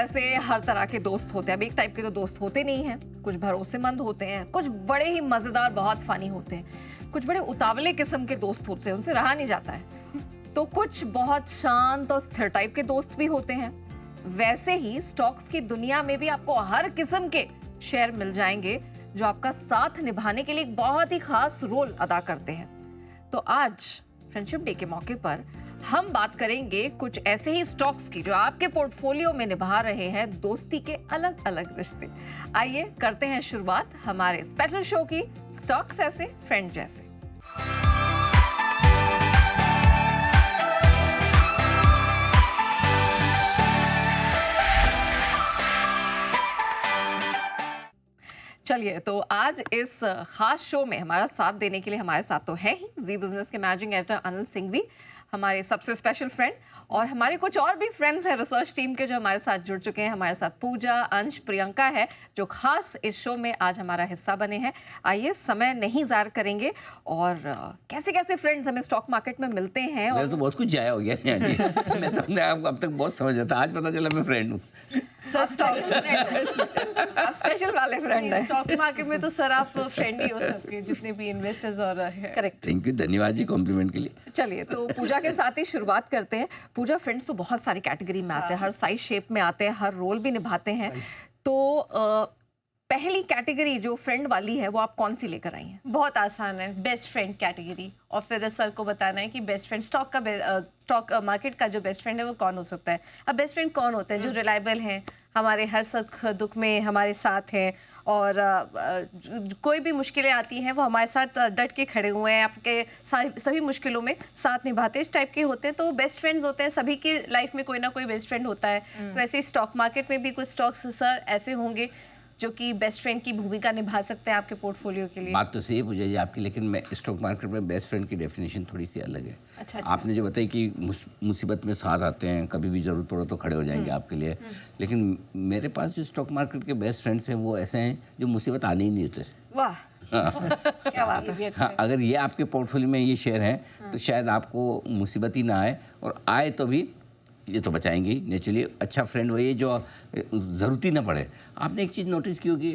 जैसे हर तरह के दोस्त होते हैं। अब एक टाइप के तो दोस्त होते नहीं हैं, कुछ भरोसेमंद होते हैं, कुछ बड़े ही मजेदार बहुत फनी होते हैं, कुछ बड़े उतावले किस्म के दोस्त होते हैं, उनसे रहा नहीं जाता है, तो कुछ बहुत शांत और स्थिर टाइप के दोस्त भी होते हैं। वैसे ही स्टॉक्स की दुनिया में भी आपको हर किस्म के शेयर मिल जाएंगे जो आपका साथ निभाने के लिए एक बहुत ही खास रोल अदा करते हैं। तो आज फ्रेंडशिप डे के मौके पर हम बात करेंगे कुछ ऐसे ही स्टॉक्स की जो आपके पोर्टफोलियो में निभा रहे हैं दोस्ती के अलग अलग रिश्ते। आइए करते हैं शुरुआत हमारे स्पेशल शो की, स्टॉक्स ऐसे फ्रेंड जैसे। चलिए, तो आज इस खास शो में हमारा साथ देने के लिए हमारे साथ तो है ही जी बिजनेस के मैनेजिंग एडिटर अनिल सिंघवी, हमारे सबसे स्पेशल फ्रेंड, और हमारे कुछ और भी फ्रेंड्स हैं रिसर्च टीम के जो हमारे साथ जुड़ चुके हैं। हमारे साथ पूजा, अंश, प्रियंका है जो खास इस शो में आज हमारा हिस्सा बने हैं। आइए समय नहीं ज़ायर करेंगे और कैसे कैसे फ्रेंड्स हमें स्टॉक मार्केट में मिलते हैं। और तो बहुत कुछ जाया हो गया मैं तो अपने आप अब तक बहुत समझ था, आज पता चला मैं फ्रेंड हूँ। सर आप स्पेशल वाले फ्रेंड हैं। स्टॉक मार्केट में तो सर आप फ्रेंड ही हो सबके, जितने भी इन्वेस्टर्स और हैं। करेक्ट, थैंक यू, धन्यवाद जी कॉम्प्लीमेंट के लिए। चलिए, तो पूजा के साथ ही शुरुआत करते हैं। पूजा, फ्रेंड्स तो बहुत सारी कैटेगरी में आते हैं, हर साइज शेप में आते हैं, हर रोल भी निभाते हैं। तो पहली कैटेगरी जो फ्रेंड वाली है वो आप कौन सी लेकर आई हैं? बहुत आसान है, बेस्ट फ्रेंड कैटेगरी। और फिर सर को बताना है कि बेस्ट फ्रेंड स्टॉक मार्केट का जो बेस्ट फ्रेंड है वो कौन हो सकता है। अब बेस्ट फ्रेंड कौन होते हैं? जो रिलायबल हैं, हमारे हर सुख दुख में हमारे साथ हैं, और कोई भी मुश्किलें आती हैं वो हमारे साथ डट के खड़े हुए हैं, आपके सभी मुश्किलों में साथ निभाते हैं। इस टाइप के होते हैं, तो बेस्ट फ्रेंड्स होते हैं। सभी की लाइफ में कोई ना कोई बेस्ट फ्रेंड होता है। तो ऐसे ही स्टॉक मार्केट में भी कुछ स्टॉक्स सर ऐसे होंगे जो कि बेस्ट फ्रेंड की भूमिका निभा सकते हैं आपके पोर्टफोलियो के लिए। बात तो सही है पूजा जी आपकी, लेकिन मैं स्टॉक मार्केट में बेस्ट फ्रेंड की डेफिनेशन थोड़ी सी अलग है। अच्छा। आपने जो बताया कि मुसीबत में साथ आते हैं, कभी भी जरूरत पड़ो तो खड़े हो जाएंगे आपके लिए, लेकिन मेरे पास जो स्टॉक मार्केट के बेस्ट फ्रेंड्स हैं वो ऐसे हैं जो मुसीबत आने ही नहीं देते। वाह, क्या बात है। हाँ, अगर ये आपके पोर्टफोलियो में ये शेयर हैं तो शायद आपको मुसीबत ही ना आए, और आए तो भी ये तो बचाएंगे ही। नेचुरली अच्छा फ्रेंड वही है जो ज़रूरत ही ना पड़े। आपने एक चीज़ नोटिस की होगी,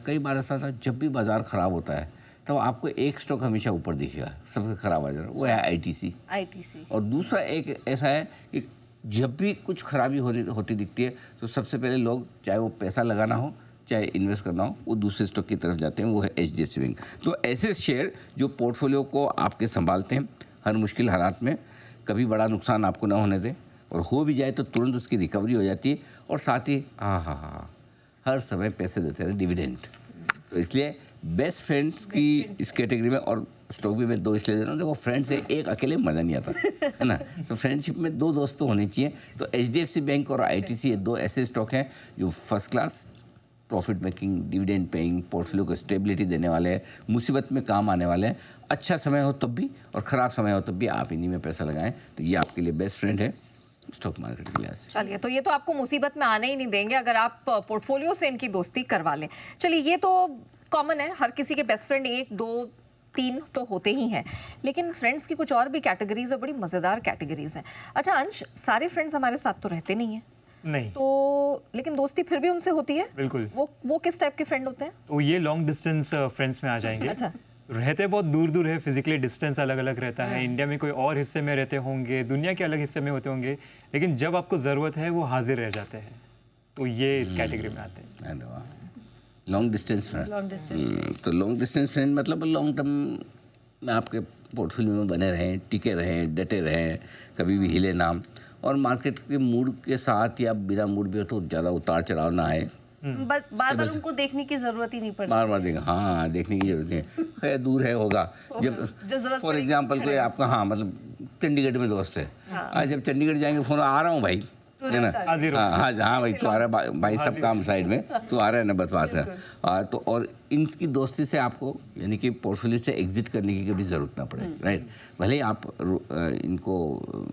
कई बार ऐसा था जब भी बाज़ार ख़राब होता है तो आपको एक स्टॉक हमेशा ऊपर दिखेगा, सबसे ख़राब आ जाएगा, वो है आईटीसी। आईटीसी। और दूसरा एक ऐसा है कि जब भी कुछ खराबी होती दिखती है तो सबसे पहले लोग, चाहे वो पैसा लगाना हो चाहे इन्वेस्ट करना हो, वो दूसरे स्टॉक की तरफ जाते हैं, वो है एचडीएफसी बैंक। तो ऐसे शेयर जो पोर्टफोलियो को आपके संभालते हैं हर मुश्किल हालात में, कभी बड़ा नुकसान आपको ना होने दें, और हो भी जाए तो तुरंत उसकी रिकवरी हो जाती है, और साथ ही हाँ हर समय पैसे देते हैं, डिविडेंड। तो इसलिए बेस्ट फ्रेंड्स की इस कैटेगरी में, और स्टॉक भी मैं दो इसलिए दे रहा हूँ, देखो फ्रेंड से एक अकेले मज़ा नहीं आता है ना, तो फ्रेंडशिप में दो दोस्त तो होने चाहिए। तो एचडीएफसी बैंक और आईटीसी ये दो ऐसे स्टॉक हैं जो first class profit making, dividend paying, portfolio को स्टेबिलिटी देने वाले हैं, मुसीबत में काम आने वाले हैं। अच्छा समय हो तब भी और ख़राब समय हो तब भी आप इन्हीं में पैसा लगाएं, तो ये आपके लिए बेस्ट फ्रेंड है स्टॉक मार्केट के लिहाज से। चलिए, तो ये तो आपको मुसीबत में आने ही नहीं देंगे अगर आप पोर्टफोलियो से इनकी दोस्ती करवा लें। चलिए, ये तो कॉमन है, हर किसी के बेस्ट फ्रेंड एक दो तीन तो होते ही हैं, लेकिन फ्रेंड्स की कुछ और भी कैटेगरीज और बड़ी मज़ेदार कैटेगरीज हैं। अच्छा अंश, सारे फ्रेंड्स हमारे साथ तो रहते नहीं हैं। नहीं तो लेकिन दोस्ती फिर भी उनसे होती है। बिल्कुल। वो किस टाइप के फ्रेंड होते हैं? तो ये लॉन्ग डिस्टेंस फ्रेंड्स में आ जाएंगे। अच्छा। रहते बहुत दूर दूर है, फिजिकली डिस्टेंस अलग अलग रहता है, इंडिया में कोई और हिस्से में रहते होंगे, दुनिया के अलग हिस्से में होते होंगे, लेकिन जब आपको ज़रूरत है वो हाजिर रह जाते हैं, तो ये इस कैटेगरी में आते हैं। लॉन्ग डिस्टेंस फ्रेंड, तो लॉन्ग डिस्टेंस फ्रेंड मतलब लॉन्ग टर्म में आपके पोर्टफोलियो में बने रहें, टिके रहें, डटे रहें, कभी भी हिले ना, और मार्केट के मूड के साथ या बिना मूड भी हो तो ज़्यादा उतार चढ़ाव ना आए। बार बार उनको देखने की जरूरत ही नहीं पड़ती। बार देखें, हाँ देखने की जरूरत नहीं है, दूर है होगा। जब फॉर एग्जांपल कोई आपका, हाँ मतलब चंडीगढ़ में दोस्त है, आज जब चंडीगढ़ जाएंगे फ़ोन आ रहा हूँ भाई, है ना, हाँ भाई तू आ रहा है भाई, सब काम साइड में तू आ रहा है ना, बस बात है। तो और इनकी दोस्ती से आपको यानी कि पोर्टफोलियो से एग्जिट करने की कभी ज़रूरत ना पड़े, राइट। भले ही आप इनको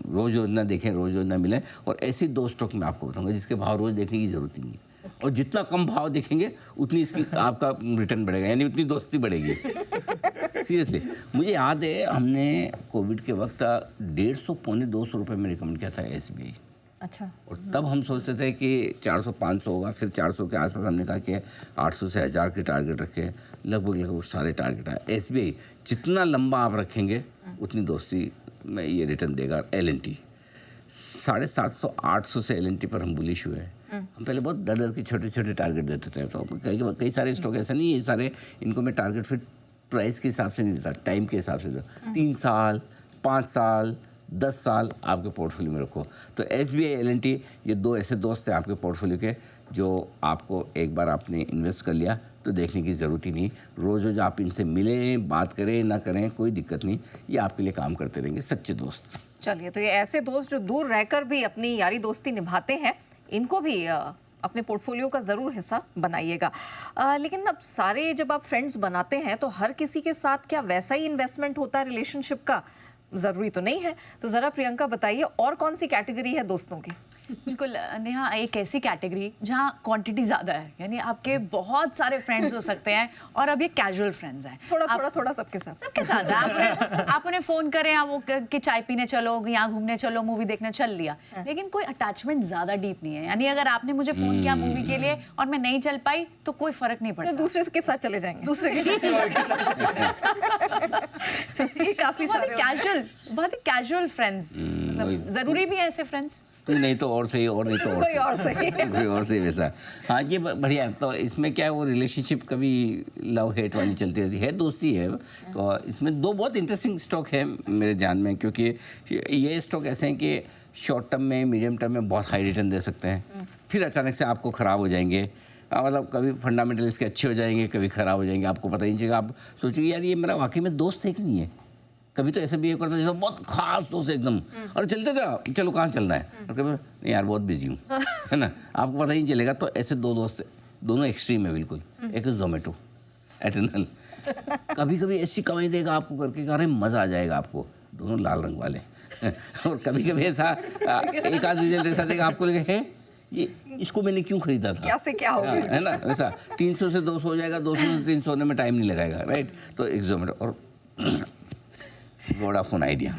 रोज़ ना देखें, रोज़ ना मिलें, और ऐसी दो स्टॉक मैं आपको बताऊँगा जिसके भाव रोज़ देखने की ज़रूरत ही नहीं, और जितना कम भाव देखेंगे उतनी इसकी आपका रिटर्न बढ़ेगा, यानी उतनी दोस्ती बढ़ेगी। सीरियसली, मुझे याद है हमने कोविड के वक्त 150 पौने 200 रुपये में रिकमेंड किया था एसबीआई। अच्छा। और तब हम सोचते थे कि 400-500 होगा, फिर 400 के आसपास हमने कहा कि 800 से 1000 के टारगेट रखे, लगभग सारे टारगेट आए। SBI जितना लंबा आप रखेंगे उतनी दोस्ती में ये रिटर्न देगा। L&T 750-800 से L&T पर हम बुलिश हुए हैं। हम पहले बहुत डर के छोटे छोटे टारगेट देते थे, तो कई सारे स्टॉक ऐसा नहीं है, ये सारे इनको मैं टारगेट फिर प्राइस के हिसाब से नहीं देता, टाइम के हिसाब से देता। 3 साल, 5 साल, 10 साल आपके पोर्टफोलियो में रखो। तो SBI, L&T ये दो ऐसे दोस्त हैं आपके पोर्टफोलियो के, जो आपको एक बार आपने इन्वेस्ट कर लिया तो देखने की ज़रूरत ही नहीं। रोज़ रोज़ आप इनसे मिलें, बात करें ना करें, कोई दिक्कत नहीं, ये आपके लिए काम करते रहेंगे, सच्चे दोस्त। चलिए, तो ये ऐसे दोस्त जो दूर रहकर भी अपनी यारी दोस्ती निभाते हैं, इनको भी अपने पोर्टफोलियो का ज़रूर हिस्सा बनाइएगा। लेकिन अब सारे जब आप फ्रेंड्स बनाते हैं तो हर किसी के साथ क्या वैसा ही इन्वेस्टमेंट होता है रिलेशनशिप का? ज़रूरी तो नहीं है। तो ज़रा प्रियंका बताइए, और कौन सी कैटेगरी है दोस्तों की? बिल्कुल नेहा, एक ऐसी कैटेगरी जहाँ क्वांटिटी ज़्यादा है, यानी आपके बहुत सारे फ्रेंड्स हो सकते हैं और अब ये कैजुअल फ्रेंड्स हैं। थोड़ा सबके साथ है। आप उन्हें फ़ोन करें, आप वो कि चाय पीने चलो, यहाँ घूमने चलो, मूवी देखने चल लिया, लेकिन कोई अटैचमेंट ज़्यादा डीप नहीं है। यानी अगर आपने मुझे फ़ोन किया मूवी के लिए और मैं नहीं चल पाई तो कोई फ़र्क नहीं पड़ता, दूसरे के साथ चले जाएंगे। दूसरे के साथ ये काफी सारे बहुत ही कैजुअल फ्रेंड्स, मतलब ज़रूरी भी है ऐसे फ्रेंड्स। तू नहीं तो और सही, और नहीं तो कोई और सही। कोई और सही वैसा। हाँ, ये बढ़िया है। तो इसमें क्या है, वो रिलेशनशिप कभी लव हेट वाली चलती रहती है, दोस्ती है। तो इसमें दो बहुत इंटरेस्टिंग स्टॉक है मेरे ध्यान में, क्योंकि ये स्टॉक ऐसे हैं कि शॉर्ट टर्म में, मीडियम टर्म में बहुत हाई रिटर्न दे सकते हैं, फिर अचानक से आपको ख़राब हो जाएंगे। मतलब कभी फंडामेंटल इसके अच्छे हो जाएंगे, कभी ख़राब हो जाएंगे, आपको पता ही नहीं चलेगा। आप सोचिए यार ये मेरा वाकई में दोस्त है कि नहीं है। कभी तो ऐसे बिहेव करता है जैसे बहुत खास दोस्त एकदम, और चलते थे, चलो कहाँ चलना है, और कभी नहीं यार बहुत बिजी हूँ, है ना, आपको पता ही नहीं चलेगा। तो ऐसे दो दोस्त, दोनों एक्सट्रीम है बिल्कुल। एक है जोमेटो, एटर्नल, कभी कभी ऐसी कमाई देगा आपको करके, अरे मज़ा आ जाएगा आपको, दोनों लाल रंग वाले। और कभी कभी ऐसा एक आध रिजल्ट ऐसा देगा आपको लगे है ये इसको मैंने क्यों खरीदा था, क्या से क्या हो गया, है ना, वैसा 300 से 200 हो जाएगा, 200 से 300 होने में टाइम नहीं लगाएगा, राइट। तो एक जोमेटो और वोडाफोन आइडिया,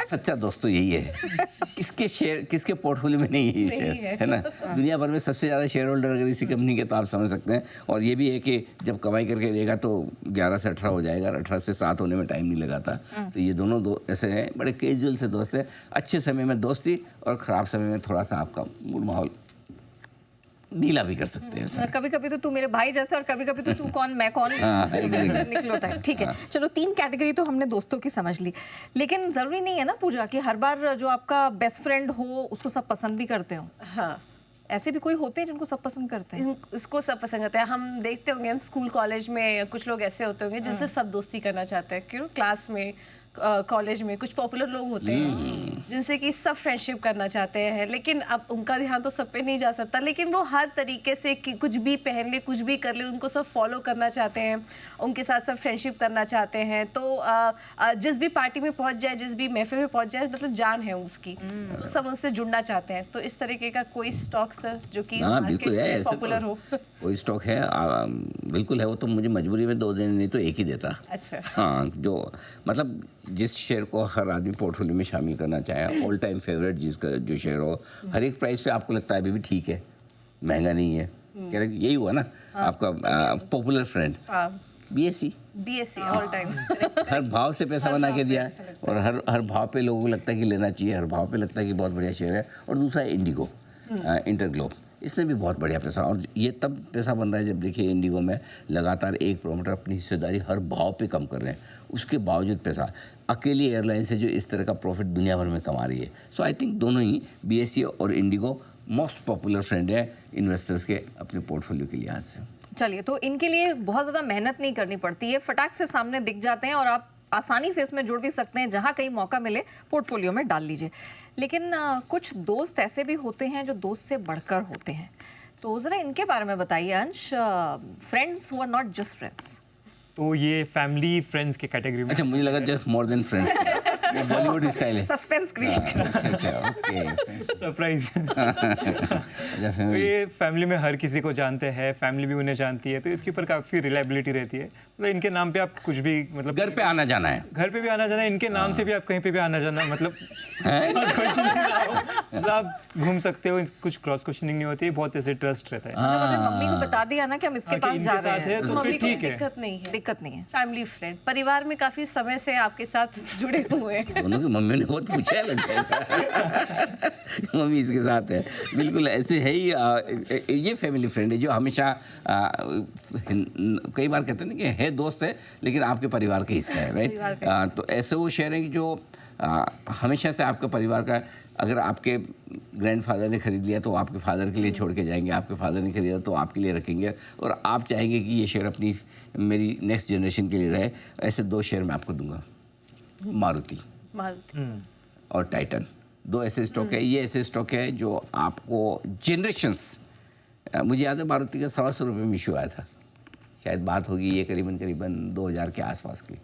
सच्चा दोस्त तो यही है। किसके शेयर, किसके पोर्टफोलियो में नहीं है ये शेयर, है ना। दुनिया भर में सबसे ज़्यादा शेयर होल्डर अगर इसी कंपनी के, तो आप समझ सकते हैं। और ये भी है कि जब कमाई करके देगा तो 11 से 18 हो जाएगा, 18 से 7 होने में टाइम नहीं लगाता। तो ये दोनों दो ऐसे हैं, बड़े कैजुअल से दोस्त हैं। अच्छे समय में दोस्ती और ख़राब समय में थोड़ा सा आपका मूड माहौल ढीला भी कर सकते हैं। कभी कभी तो तू मेरे भाई जैसे, और कभी कभी तो तू कौन मैं कौन, निकलो टाइम। ठीक है, चलो 3 कैटेगरी तो हमने दोस्तों की समझ ली, लेकिन जरूरी नहीं है ना पूजा कि हर बार जो आपका बेस्ट फ्रेंड हो उसको सब पसंद भी करते हो। हाँ, ऐसे भी कोई होते हैं जिनको सब पसंद करते हैं। इसको सब पसंद करते हैं। हम देखते होंगे, हम स्कूल कॉलेज में कुछ लोग ऐसे होते होंगे जिनसे सब दोस्ती करना चाहते हैं। क्यों, क्लास में, कॉलेज में कुछ पॉपुलर लोग होते हैं जिनसे कि सब फ्रेंडशिप करना चाहते हैं, लेकिन अब उनका ध्यान तो सब पे नहीं जा सकता, लेकिन वो हर तरीके से कि कुछ भी पहन ले, कुछ भी कर ले, उनको सब फॉलो करना चाहते हैं, उनके साथ सब फ्रेंडशिप करना चाहते हैं। तो जिस भी पार्टी में पहुंच जाए, जिस भी महफिल में पहुंच जाए, मतलब जान है उसकी, तो सब उनसे जुड़ना चाहते हैं। तो इस तरीके का कोई स्टॉक सर जो कि पॉपुलर हो? कोई स्टॉक है, बिल्कुल है। वो तो मुझे मजबूरी में 2 दिन नहीं तो एक ही देता। अच्छा। हाँ, जो मतलब जिस शेयर को हर आदमी पोर्टफोलियो में शामिल करना चाहे, ऑल टाइम फेवरेट जिसका जो शेयर हो, हर एक प्राइस पे आपको लगता है अभी भी ठीक है, महंगा नहीं है, कह रहे यही हुआ ना आपका popular friend BSE all time हर भाव से पैसा बना के दिया है, और हर भाव पे लोगों को लगता है कि लेना चाहिए, हर भाव पे लगता है कि बहुत बढ़िया शेयर है। और दूसरा है इंडिगो, इंटरग्लोब, इसने भी बहुत बढ़िया पैसा, और ये तब पैसा बन रहा है जब देखिए इंडिगो में लगातार एक प्रोमोटर अपनी हिस्सेदारी हर भाव पे कम कर रहे हैं, उसके बावजूद पैसा, अकेली एयरलाइन से जो इस तरह का प्रॉफिट दुनिया भर में कमा रही है। सो आई थिंक दोनों ही BSE और इंडिगो मोस्ट पॉपुलर फ्रेंड है इन्वेस्टर्स के अपने पोर्टफोलियो के लिहाज से। चलिए, तो इनके लिए बहुत ज़्यादा मेहनत नहीं करनी पड़ती है, फटाक से सामने दिख जाते हैं और आप आसानी से इसमें जुड़ भी सकते हैं, जहाँ कहीं मौका मिले पोर्टफोलियो में डाल लीजिए। लेकिन कुछ दोस्त ऐसे भी होते हैं जो दोस्त से बढ़कर होते हैं, तो ज़रा इनके बारे में बताइए Ansh. Friends who are not just friends. तो ये फैमिली फ्रेंड्स के कैटेगरी में। अच्छा, मुझे लगा जस्ट मोर देन फ्रेंड्स। वो बॉलीवुड स्टाइल है। सस्पेंस क्रिएट कर। अच्छा अच्छा, ओके। सरप्राइज। जैसे तो ये फैमिली में हर किसी को जानते हैं, फैमिली भी उन्हें जानती है, तो इसके ऊपर काफ़ी रिलायबिलिटी रहती है। मतलब इनके नाम पे आप कुछ भी, मतलब घर पे आना जाना है। घर पे भी आना जाना, इनके नाम से भी आप कहीं पे भी आना जाना, मतलब क्वेश्चनिंग ना हो, मतलब आप घूम सकते हो, कुछ क्रॉस क्वेश्चनिंग नहीं होती है, बहुत ऐसे ट्रस्ट रहता है। मतलब अगर मम्मी को बता दिया ना कि हम इसके हाँ, कि पास इनके जा साथ रहे है, हैं, तो मम्मी फिर को ठीक है। दिक्कत नहीं है। दिक्कत नहीं है। फैमिली फ्रेंड, परिवार में काफी समय से आपके साथ जुड़े हुए हैं। दोनों की मम्मी ने बहुत पूछा लगता है ऐसा। मम्मी इसके साथ है, बिल्कुल ऐसे है ही। ये फैमिली फ्रेंड है जो हमेशा कई बार कहते हैं ना कि है दोस्त है लेकिन आपके परिवार का हिस्सा है, राइट। तो ऐसे वो शेयर है कि जो हमेशा से आपके परिवार का, अगर आपके ग्रैंडफादर ने खरीद लिया तो आपके फादर के लिए छोड़ के जाएंगे, आपके फादर ने खरीदा तो आपके लिए रखेंगे, और आप चाहेंगे कि ये शेयर अपनी मेरी नेक्स्ट जनरेशन के लिए रहे। ऐसे 2 शेयर मैं आपको दूंगा, मारुति और टाइटन। 2 ऐसे स्टॉक है, ये ऐसे स्टॉक है जो आपको जनरेशंस, मुझे याद है मारुति का 125 रुपये में इशू आया था, शायद बात होगी ये करीबन 2000 के आसपास की,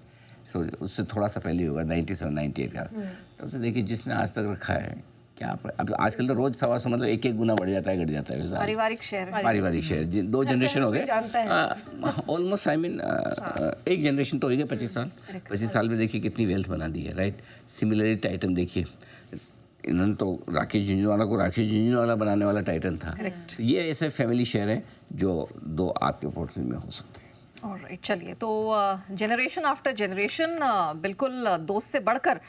तो उससे थोड़ा सा पहले होगा 97 98 का। तब से देखिए जिसने आज तक रखा है क्या, अब आजकल तो रोज 125 मतलब 1-1 गुना बढ़ जाता है, घट जाता है वैसा। पारिवारिक शेयर है। पारिवारिक शेयर 2 जनरेशन हो गए जानता है। ऑलमोस्ट, आई मीन एक जनरेशन तो हो गया 25 साल। 25 साल में देखिए कितनी वेल्थ बना दी है, राइट। सिमिलरली टाइटन देखिए, इन्होंने तो राकेश झुंझुनवाला को राकेश झुंझुनवाला बनाने वाला टाइटन था। ये ऐसे फैमिली शेयर है जो 2 आपके पोर्टफोलियो में हो सकते हैं। ऑलराइट, चलिए तो जनरेशन आफ्टर जनरेशन बिल्कुल दोस्त से बढ़कर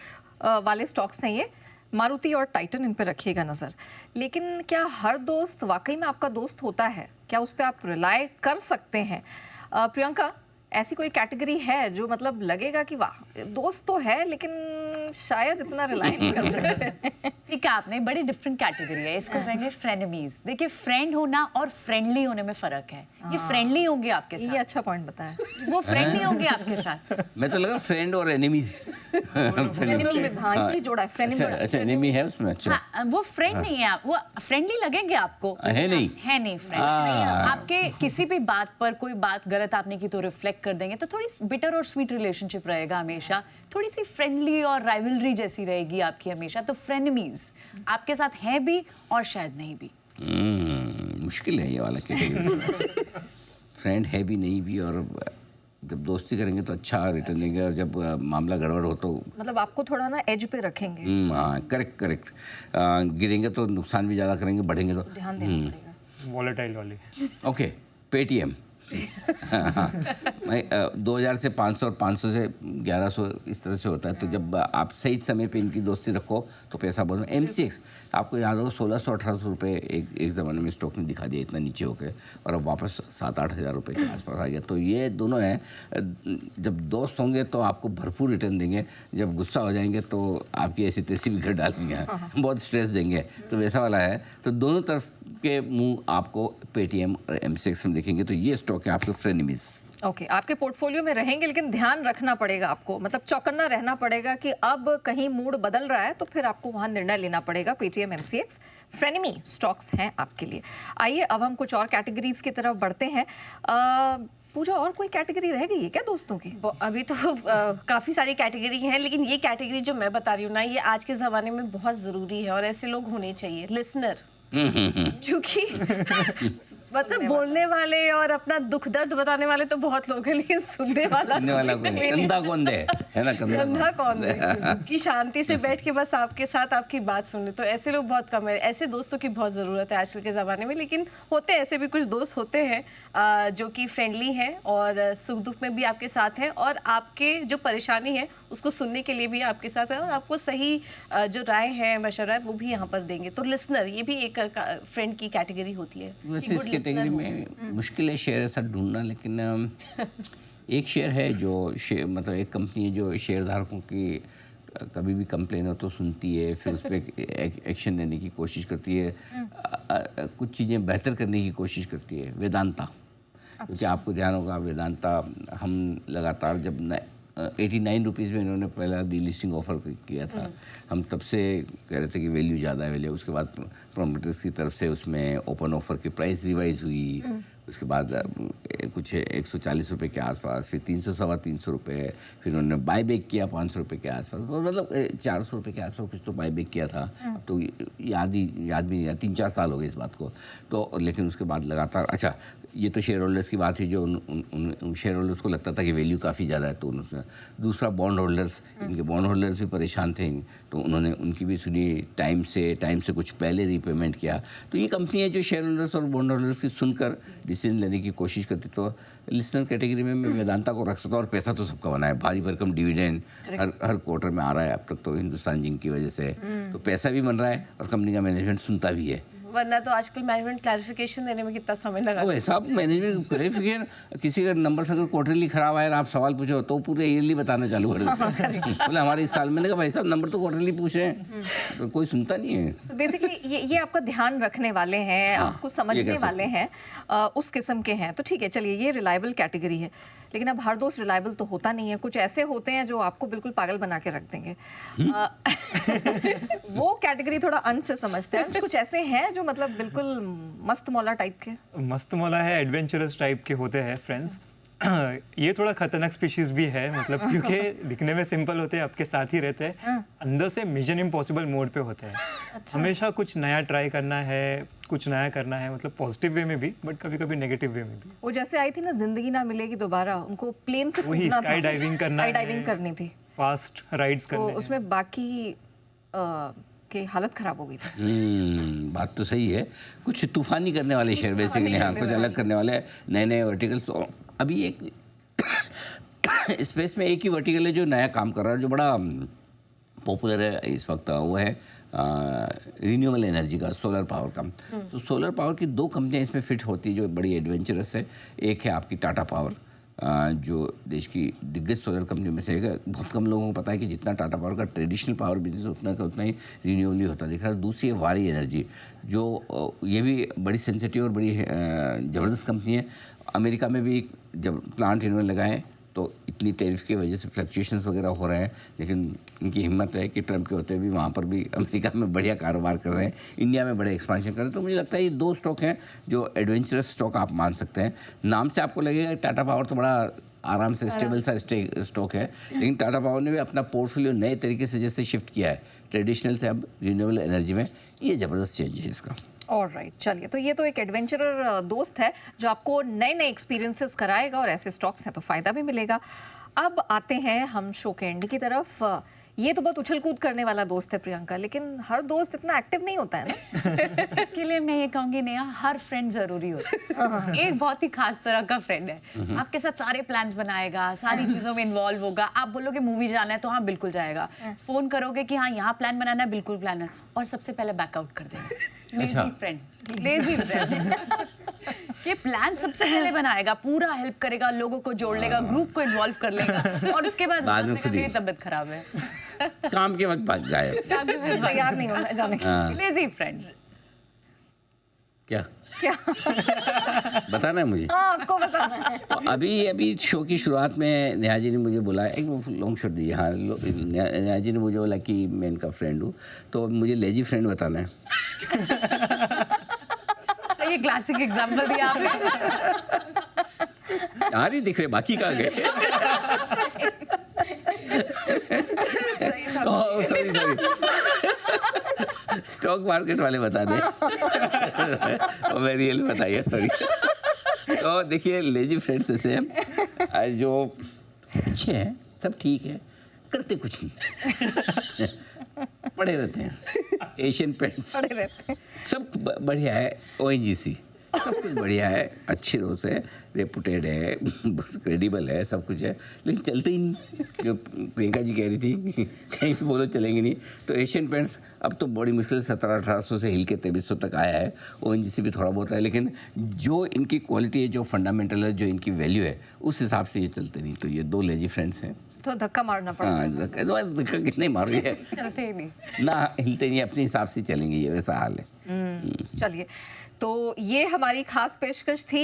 वाले स्टॉक्स हैं ये, मारुति और टाइटन, इन पे रखिएगा नज़र। लेकिन क्या हर दोस्त वाकई में आपका दोस्त होता है? क्या उस पर आप रिलाय कर सकते हैं? प्रियंका, ऐसी कोई कैटेगरी है जो मतलब लगेगा कि वाह दोस्त तो है लेकिन शायद इतना रिलाय नहीं कर सकते? ठीक है, आपने बड़ी डिफरेंट कैटेगरी है, इसको कहेंगे फ्रेनेमीज। देखिए, फ्रेंड होना और फ्रेंडली होने में फर्क है। ये फ्रेंडली होंगे आपके ये साथ, अच्छा पॉइंट बताया। वो फ्रेंडली होंगे आपके साथ। मैं तो लगा फ्रेंड और एनिमीज। फ्रेनेमीज, हाँ इसलिए जोड़ा है फ्रेनेमी। अच्छा एनिमी है उसमें, अच्छा हाँ, वो फ्रेंड नहीं है, वो फ्रेंडली लगेंगे आपको, है नहीं, है नहीं फ्रेंड्स नहीं है। आपके किसी भी बात पर कोई बात गलत आपने की तो रिफ्लेक्ट कर देंगे, तो थोड़ी बिटर और स्वीट रिलेशनशिप रहेगा हमेशा, थोड़ी सी फ्रेंडली और राइवलरी जैसी रहेगी आपकी हमेशा। तो फ्रेनेमीज आपके साथ है भी और शायद नहीं भी। मुश्किल है ये वाला कैटेगरी। फ्रेंड है भी नहीं भी, और जब दोस्ती करेंगे तो अच्छा रिटर्न देंगे, और जब मामला गड़बड़ हो तो मतलब आपको थोड़ा ना एज पे रखेंगे, हाँ करेक्ट करें, गिरेंगे तो नुकसान भी ज़्यादा करेंगे, बढ़ेंगे तो ध्यान देना पड़ेगा। वॉलेटाइल वाली। ओके। पेटीएम हाँ, मैं 2000 से 500 और 500 से 1100 इस तरह से होता है। तो जब आप सही समय पे इनकी दोस्ती रखो तो पैसा बहुत। MCX आपको याद होगा 1600-1800 रुपये एक ज़माने में स्टॉक ने दिखा दिया इतना नीचे होकर, और अब वापस 7-8 हज़ार रुपये के आसपास आ गया। तो ये दोनों हैं, जब दोस्त होंगे तो आपको भरपूर रिटर्न देंगे, जब गुस्सा हो जाएंगे तो आपकी ऐसी तैसी भी घर डालेंगे, बहुत स्ट्रेस देंगे, तो वैसा वाला है। तो दोनों तरफ के मुंह आपको पेटीएम और MCX में देखेंगे। तो ये स्टॉक है आपके फ्रेनेमीज। ओके, आपके पोर्टफोलियो में रहेंगे, लेकिन ध्यान रखना पड़ेगा आपको, मतलब चौकन्ना रहना पड़ेगा कि अब कहीं मूड बदल रहा है तो फिर आपको वहां निर्णय लेना पड़ेगा। पेटीएम, MCX, फ्रेनेमी स्टॉक्स हैं आपके लिए। आइए अब हम कुछ और कैटेगरीज की तरफ बढ़ते हैं। पूजा, और कोई कैटेगरी रह गई है क्या दोस्तों की? अभी तो काफ़ी सारी कैटेगरी हैं, लेकिन ये कैटेगरी जो मैं बता रही हूँ ना, ये आज के ज़माने में बहुत ज़रूरी है और ऐसे लोग होने चाहिए, लिसनर। क्योंकि मतलब बोलने वाले और अपना दुख दर्द बताने वाले तो बहुत लोग हैं, लेकिन सुनने वाला कौन है? कंधा कौन दे, है ना, कंधा कौन दे कि शांति से बैठ के बस आपके साथ आपकी बात सुने। तो ऐसे लोग बहुत कम है, ऐसे दोस्तों की बहुत ज़रूरत है आजकल के ज़माने में। लेकिन होते ऐसे भी कुछ दोस्त होते हैं जो कि फ्रेंडली हैं और सुख दुख में भी आपके साथ हैं, और आपके जो परेशानी है उसको सुनने के लिए भी आपके साथ है, और आपको सही जो राय है, मशवरा है, वो भी यहाँ पर देंगे। तो लिसनर, ये भी एक फ्रेंड की कैटेगरी होती है। वैसे इस कैटेगरी में मुश्किल है शेयर ऐसा ढूंढना, लेकिन एक शेयर है जो मतलब एक कंपनी है जो शेयरधारकों की कभी भी कंप्लेन हो तो सुनती है, फिर उस पर एक्शन लेने की कोशिश करती है, कुछ चीज़ें बेहतर करने की कोशिश करती है। वेदांता, क्योंकि आपको ध्यान होगा वेदांता हम लगातार जब ₹89 में इन्होंने पहला डीलिस्टिंग ऑफर किया था। हम तब से कह रहे थे कि वैल्यू ज़्यादा है वैल्यू। उसके बाद प्रोमोटर्स की तरफ से उसमें ओपन ऑफर की प्राइस रिवाइज हुई। उसके बाद कुछ ₹140 के आसपास, फिर 300 सवा 300 रुपये, फिर उन्होंने बाय बैक किया ₹500 के आसपास, तो मतलब ₹400 के आसपास कुछ तो बाय बैक किया था। अब तो याद भी नहीं है, 3-4 साल हो गए इस बात को। तो लेकिन उसके बाद लगातार, अच्छा ये तो शेयर होल्डर्स की बात हुई, जो उन शेयर होल्डर्स को लगता था कि वैल्यू काफ़ी ज़्यादा है, तो उन्होंने दूसरा बॉन्ड होल्डर्स, इनके बॉन्ड होल्डर्स भी परेशान थे, तो उन्होंने उनकी भी सुनी, टाइम से कुछ पहले रीपेमेंट किया। तो ये कंपनी है जो शेयर होल्डर्स और बॉन्ड होल्डर्स की सुनकर डिसीजन लेने की कोशिश करती। तो लिसनर कैटेगरी में मैं वेदांता को रख सकता हूँ। और पैसा तो सबका बना है, भारी भरकम डिविडेंड हर क्वार्टर में आ रहा है अब तक तो हिंदुस्तान जिंक की वजह से। तो पैसा भी बन रहा है और कंपनी का मैनेजमेंट सुनता भी है। वरना तो आजकल मैनेजमेंट क्लैरिफिकेशन देने में कितना समय लगा। वो ऐसा मैनेजमेंट क्लैरिफिकेशन, किसी का नंबर अगर क्वार्टरली खराब आया और आप सवाल पूछो तो पूरे ईयरली बताना चालू कर देते। बोले हमारे इस साल, मैंने कहा भाई साहब नंबर तो क्वार्टरली पूछ रहे हैं, तो कोई सुनता नहीं है। So बेसिकली ये आपका ध्यान रखने वाले हैं, हाँ, आपको समझने वाले हैं, उस किस्म के हैं। तो ठीक है, चलिए ये रिलायबल कैटेगरी है। लेकिन अब हर दोस्त रिलायबल तो होता नहीं है, कुछ ऐसे होते हैं जो आपको बिल्कुल पागल बना के रख देंगे। वो कैटेगरी थोड़ा अंत से समझते हैं। कुछ ऐसे हैं जो मतलब बिल्कुल मस्त मौला टाइप के। मस्त मौला है, एडवेंचरस टाइप के होते हैं फ्रेंड्स। ये थोड़ा खतरनाक स्पीशीज भी है, मतलब क्योंकि दिखने में सिंपल होते हैं, आपके साथ ही रहते हैं, अंदर से मिशन इम्पॉसिबल मोड पे होते हैं। अच्छा। हमेशा कुछ नया ट्राई करना है, कुछ नया करना है, मतलब पॉजिटिव वे में भी, बट कभी कभी नेगेटिव वे में भी। वो जैसे आई थी ना जिंदगी ना मिलेगी दोबारा, उनको प्लेन से वही कूदना था, स्काई डाइविंग करना है, स्काई डाइविंग करनी थी, फास्ट राइड्स तो करने हैं। उसमें बाकी की हालत खराब हो गई थी। बात तो सही है। कुछ तूफानी करने वाले शेयर बेसिकली, हाँ कुछ अलग करने वाले नए वर्टिकल्स। अभी एक स्पेस में एक ही वर्टिकल है जो नया काम कर रहा है, जो बड़ा पॉपुलर है इस वक्त, वो है रिन्यूएबल एनर्जी का, सोलर पावर का। तो सोलर पावर की 2 कंपनियां इसमें फिट होती है जो बड़ी एडवेंचरस है। एक है आपकी टाटा पावर, जो देश की दिग्गज सोलर कंपनियों में से है। बहुत कम लोगों को पता है कि जितना टाटा पावर का ट्रेडिशनल पावर बिजनेस उतना का उतना ही रिन्यूएबल होता दिख रहा है। दूसरी है वारी एनर्जी, जो ये भी बड़ी सेंसिटिव और बड़ी ज़बरदस्त कंपनी है। अमेरिका में भी जब प्लांट इन्होंने लगाए तो इतनी टैरिफ की वजह से फ्लक्चुएशंस वगैरह हो रहे हैं, लेकिन इनकी हिम्मत है कि ट्रम्प के होते हुए भी वहाँ पर भी अमेरिका में बढ़िया कारोबार कर रहे हैं, इंडिया में बड़े एक्सपांशन कर रहे हैं। तो मुझे लगता है ये 2 स्टॉक हैं जो एडवेंचरस स्टॉक आप मान सकते हैं। नाम से आपको लगेगा टाटा पावर तो बड़ा आराम से स्टेबल सा स्टॉक है, लेकिन टाटा पावर ने भी अपना पोर्टफोलियो नए तरीके से जैसे शिफ्ट किया है ट्रेडिशनल से अब रिन्यूएबल एनर्जी में, ये ज़बरदस्त चेंज है इसका। ऑलराइट, चलिए, तो ये तो एक एडवेंचरर दोस्त है जो आपको नए नए एक्सपीरियंसेस कराएगा, और ऐसे स्टॉक्स हैं तो फ़ायदा भी मिलेगा। अब आते हैं हम शो के एंड की तरफ। ये तो बहुत उछल कूद करने वाला दोस्त है प्रियंका, लेकिन हर दोस्त इतना एक्टिव नहीं होता है ना। इसके लिए मैं ये कहूंगी नेहा, हर फ्रेंड जरूरी होता है। एक बहुत ही खास तरह का फ्रेंड है, आपके साथ सारे प्लान्स बनाएगा, सारी चीजों में इन्वॉल्व होगा। आप बोलोगे मूवी जाना है तो हाँ बिल्कुल जाएगा, फोन करोगे कि हाँ यहाँ प्लान बनाना है, बिल्कुल प्लान है, और सबसे पहले बैकआउट कर देगा। Lazy friend, lazy friend. ये प्लान सबसे पहले बनाएगा, पूरा हेल्प करेगा, लोगों को जोड़ लेगा, ग्रुप को इन्वॉल्व कर लेगा, और उसके बाद मेरी तबीयत खराब है, काम के वक्त भाग गायब। तैयार नहीं होना जाने के लिए। Lazy friend. क्या क्या बताना है मुझे? हाँ, आपको बताना है। अभी शो की शुरुआत में नेहा जी ने मुझे बोला, एक लॉन्ग शॉट दीजिए। हाँ, नेहा जी ने मुझे बोला कि मैं इनका फ्रेंड हूँ, तो मुझे लेजी फ्रेंड बताना है। ये क्लासिक एग्जांपल दिया आपने। यार ही दिख रहे, बाकी कहाँ गए? सॉरी स्टॉक मार्केट वाले बता दें। मैं रियल बताइए, सॉरी। तो देखिए लेजी फ्रेंड्स ऐसे हैं जो अच्छे हैं, सब ठीक है, करते कुछ नहीं, पड़े रहते हैं। एशियन पेंट्स पड़े रहते हैं, सब बढ़िया है। ONGC सब कुछ बढ़िया है, अच्छी रोज है, रेपुटेड है, क्रेडिबल है, सब कुछ है, लेकिन चलते ही नहीं। जो प्रियंका जी कह रही थी कहीं भी बोलो चलेंगे नहीं, तो एशियन पेंट्स अब तो बड़ी मुश्किल से 1700-1800 से हिल के 2300 तक आया है। ONGC भी थोड़ा बहुत है, लेकिन जो इनकी क्वालिटी है, जो फंडामेंटल है, जो इनकी वैल्यू है, उस हिसाब से ये चलते नहीं। तो ये 2 लेजी फ्रेंड्स हैं, तो धक्का मारना पड़ता हाँ है। धक्का कितने मार रही है, चलते ही नहीं। ना हिलते नहीं, अपने हिसाब से चलेंगे, ये वैसा हाल है। चलिए, तो ये हमारी खास पेशकश थी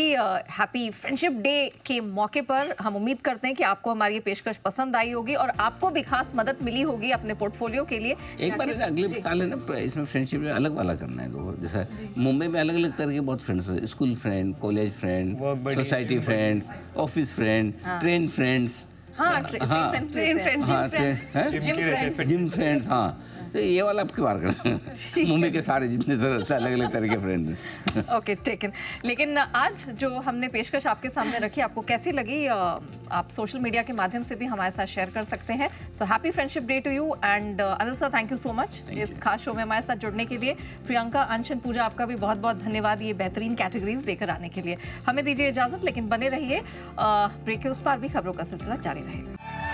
हैप्पी फ्रेंडशिप डे के मौके पर। हम उम्मीद करते हैं कि आपको हमारी ये पेशकश पसंद आई होगी और आपको भी खास मदद मिली होगी अपने पोर्टफोलियो के लिए। एक बार है ना, अगले साल है ना, इसमें फ्रेंडशिप अलग वाला करना है लोगों, जैसे मुंबई में अलग अलग तरह के बहुत फ्रेंड्स हैं, school friend, college friend, Work buddy, society gym friends, office friend, train friends, हाँ, फ्रेंड्स ट्रेन फ्रेंड्स, हाँ जिम फ्रेंड्स। जिम फ्रेंड्स, हाँ, तो ये वाला आपकी बार करना मुंबई के सारे जितने अलग अलग तरह के फ्रेंड हैं। Okay, taken. लेकिन आज जो हमने पेशकश आपके सामने रखी, आपको कैसी लगी? आप सोशल मीडिया के माध्यम से भी हमारे साथ शेयर कर सकते हैं। So happy friendship day to you and Anil sir, thank you so much इस खास शो में हमारे साथ जुड़ने के लिए। प्रियंका, अंशन, पूजा, आपका भी बहुत बहुत धन्यवाद ये बेहतरीन कैटेगरीज लेकर आने के लिए। हमें दीजिए इजाजत, लेकिन बने रहिए, ब्रेक के उस पार भी खबरों का सिलसिला जारी रहेगा।